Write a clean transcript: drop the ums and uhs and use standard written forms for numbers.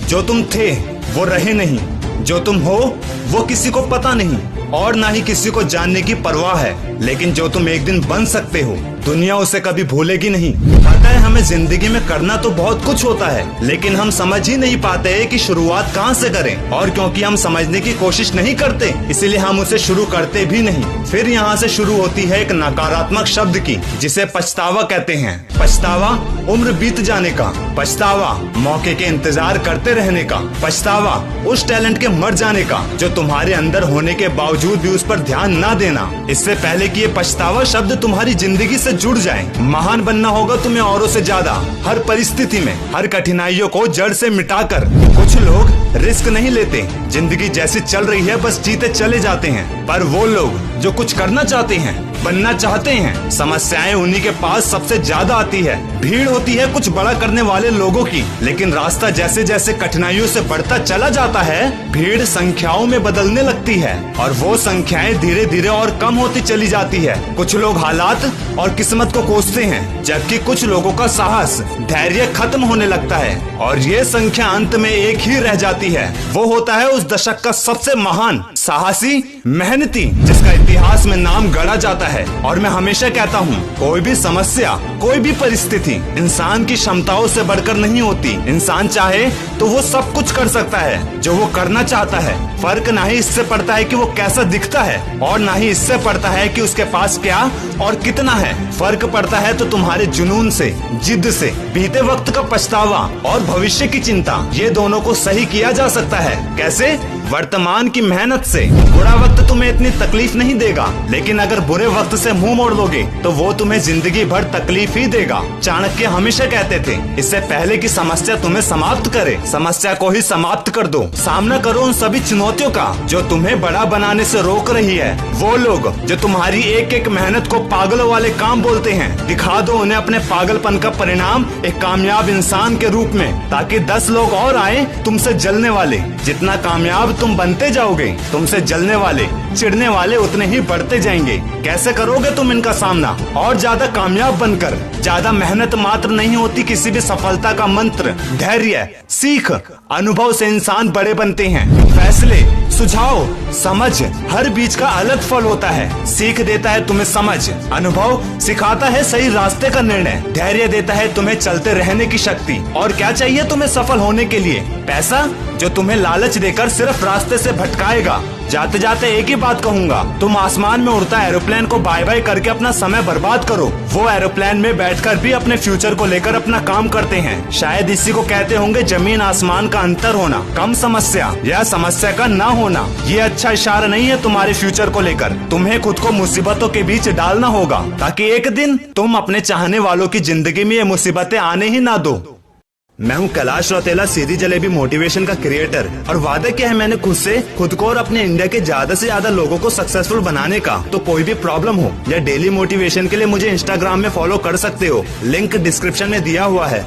जो तुम थे वो रहे नहीं, जो तुम हो वो किसी को पता नहीं और ना ही किसी को जानने की परवाह है। लेकिन जो तुम एक दिन बन सकते हो दुनिया उसे कभी भूलेगी नहीं। पता है हमें जिंदगी में करना तो बहुत कुछ होता है, लेकिन हम समझ ही नहीं पाते हैं कि शुरुआत कहाँ से करें। और क्योंकि हम समझने की कोशिश नहीं करते इसीलिए हम उसे शुरू करते भी नहीं। फिर यहाँ से शुरू होती है एक नकारात्मक शब्द की, जिसे पछतावा कहते हैं। पछतावा उम्र बीत जाने का, पछतावा मौके के इंतजार करते रहने का, पछतावा उस टैलेंट के मर जाने का जो तुम्हारे अंदर होने के बावजूद भी उस पर ध्यान न देना। इससे पहले कि ये पछतावा शब्द तुम्हारी जिंदगी से जुड़ जाए। महान बनना होगा तुम्हें औरों से ज्यादा, हर परिस्थिति में, हर कठिनाइयों को जड़ से मिटाकर। कुछ लोग रिस्क नहीं लेते, जिंदगी जैसी चल रही है बस जीते चले जाते हैं। पर वो लोग जो कुछ करना चाहते हैं, बनना चाहते हैं, समस्याएं उन्हीं के पास सबसे ज्यादा आती है। भीड़ होती है कुछ बड़ा करने वाले लोगों की, लेकिन रास्ता जैसे जैसे कठिनाइयों से बढ़ता चला जाता है भीड़ संख्याओं में बदलने लगती है और वो संख्याएं धीरे धीरे और कम होती चली जाती है। कुछ लोग हालात और किस्मत को कोसते हैं, जबकि कुछ लोगों का साहस, धैर्य खत्म होने लगता है और ये संख्या अंत में एक ही रह जाती है। वो होता है उस दशक का सबसे महान, साहसी, मेहनती, जिसका इतिहास में नाम गढ़ा जाता है। और मैं हमेशा कहता हूँ, कोई भी समस्या, कोई भी परिस्थिति इंसान की क्षमताओं से बढ़कर नहीं होती। इंसान चाहे तो वो सब कुछ कर सकता है जो वो करना चाहता है। फर्क ना ही इससे पड़ता है कि वो कैसा दिखता है और ना ही इससे पड़ता है कि उसके पास क्या और कितना है। फर्क पड़ता है तो तुम्हारे जुनून से, जिद से। बीते वक्त का पछतावा और भविष्य की चिंता, ये दोनों को सही किया जा सकता है। कैसे? वर्तमान की मेहनत से। बुरा वक्त तुम्हें इतनी तकलीफ नहीं देगा, लेकिन अगर बुरे वक्त से मुंह मोड़ लोगे तो वो तुम्हें जिंदगी भर तकलीफ ही देगा। चाणक्य हमेशा कहते थे, इससे पहले कि समस्या तुम्हें समाप्त करे, समस्या को ही समाप्त कर दो। सामना करो उन सभी चुनौतियों का जो तुम्हें बड़ा बनाने से रोक रही है। वो लोग जो तुम्हारी एक एक मेहनत को पागलों वाले काम बोलते हैं, दिखा दो उन्हें अपने पागलपन का परिणाम एक कामयाब इंसान के रूप में, ताकि 10 लोग और आए तुमसे जलने वाले। जितना कामयाब तुम बनते जाओगे, तुमसे जलने वाले, चिढ़ने वाले उतने ही बढ़ते जाएंगे। कैसे करोगे तुम इनका सामना? और ज्यादा कामयाब बनकर। ज्यादा मेहनत मात्र नहीं होती किसी भी सफलता का मंत्र। धैर्य, सीख, अनुभव से इंसान बड़े बनते हैं। फैसले, सुझाव, समझ, हर बीच का अलग फल होता है। सीख देता है तुम्हें समझ, अनुभव सिखाता है सही रास्ते का निर्णय, धैर्य देता है तुम्हें चलते रहने की शक्ति। और क्या चाहिए तुम्हें सफल होने के लिए? पैसा, जो तुम्हें लालच देकर सिर्फ रास्ते से भटकाएगा। जाते जाते एक ही बात कहूंगा, तुम आसमान में उड़ता एरोप्लेन को बाय बाय करके अपना समय बर्बाद करो। वो एरोप्लेन में बैठकर भी अपने फ्यूचर को लेकर अपना काम करते हैं। शायद इसी को कहते होंगे जमीन आसमान का अंतर होना, कम समस्या या समस्या का ना होना। ये अच्छा इशारा नहीं है तुम्हारे फ्यूचर को लेकर। तुम्हें खुद को मुसीबतों के बीच डालना होगा ताकि एक दिन तुम अपने चाहने वालों की जिंदगी में ये मुसीबतें आने ही ना दो। मैं हूँ कैलाश रौतेला, सीधी जलेबी मोटिवेशन का क्रिएटर। और वादा क्या है मैंने खुद को और अपने इंडिया के ज्यादा से ज्यादा लोगों को सक्सेसफुल बनाने का। तो कोई भी प्रॉब्लम हो या डेली मोटिवेशन के लिए मुझे इंस्टाग्राम में फॉलो कर सकते हो, लिंक डिस्क्रिप्शन में दिया हुआ है।